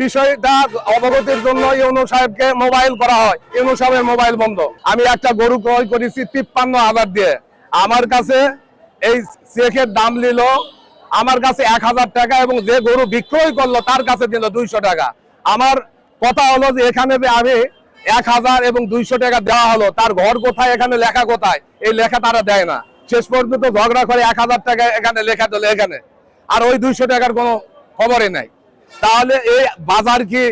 বিষয়টা অবগতির জন্য ইউনূস সাহেবকে মোবাইল করা হয়। ইউনূস সাহেবের মোবাইল বন্ধ। আমি একটা গরু ক্রয় করেছি ৫৩,০০০ দিয়ে। আমার কাছে এই চেকের দাম নিল আমার কাছে ১,০০০ টাকা এবং যে গরু বিক্রয় করলো তার কাছে দিল ২০০ টাকা। আমার কথা হলো যে এখানে যে আমি ১,০০০ এবং ২০০ টাকা দেওয়া হলো, তার ঘর কোথায়, এখানে লেখা কোথায়, এই লেখা তারা দেয় না। শেষ পর্যন্ত ঝগড়া করে ১,০০০ টাকা এখানে লেখা দিল এখানে, আর ওই ২০০ টাকার কোনো খবরই নাই। তাহলে এই বাজার কি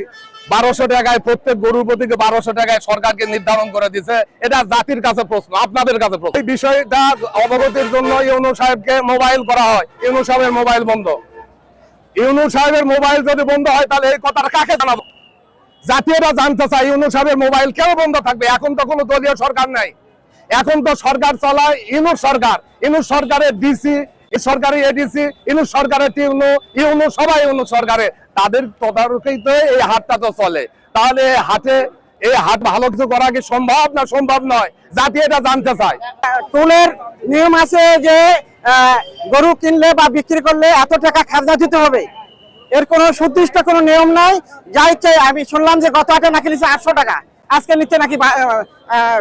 ১২০০ টাকায়, প্রত্যেক গরুর প্রতি ১২০০ টাকায় সরকারকে নির্ধারণ করে দিছে? এটা জাতির কাছে প্রশ্ন, আপনাদের কাছে প্রশ্ন। এই বিষয়টা অবগতির জন্য ইউনূস সাহেবকে মোবাইল করা হয়। ইউনূস সাহেবের মোবাইল বন্ধ। ইউনূস সাহেবের মোবাইল যদি বন্ধ হয় তাহলে এই কথাটা কাকে জানাবো? জাতীয়রা জানতে চায় ইউনূস সাহেবের মোবাইল কেন বন্ধ থাকবে? এখন তো কোনো দলীয় সরকার নাই, এখন তো সরকার চালায় ইউনূস সরকার। ইউনূস সরকারের ডিসি, সরকারি এডিসি, ইউনূস সরকারের টিউনো, ইউনো সবাই ইউনূস সরকারে, তাদের তদারকিতেই তো এই হাটটা তো চলে। তাহলে এই হাট ভালো কিছু করা কি সম্ভব না সম্ভব নয়? জাতি এটা জানতে চায়। টোলের নিয়ম আছে যে গরু কিনলে বা বিক্রি করলে এত টাকা খাজনা দিতে হবে, এর কোনো সুনির্দিষ্ট কোনো নিয়ম নাই। যা ইচ্ছে, আমি শুনলাম যে গত হাটে নাকি নিচ্ছে ৮০০ টাকা, আজকে নিচ্ছে নাকি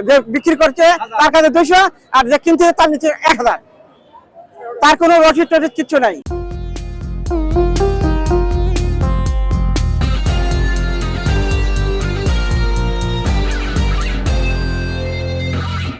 যে বিক্রি করছে তার কাছে ২০০, আর যে কিনছে তার নিচ্ছে ১,০০০। তার কোনো রসিদ টসিদ কিচ্ছু নাই।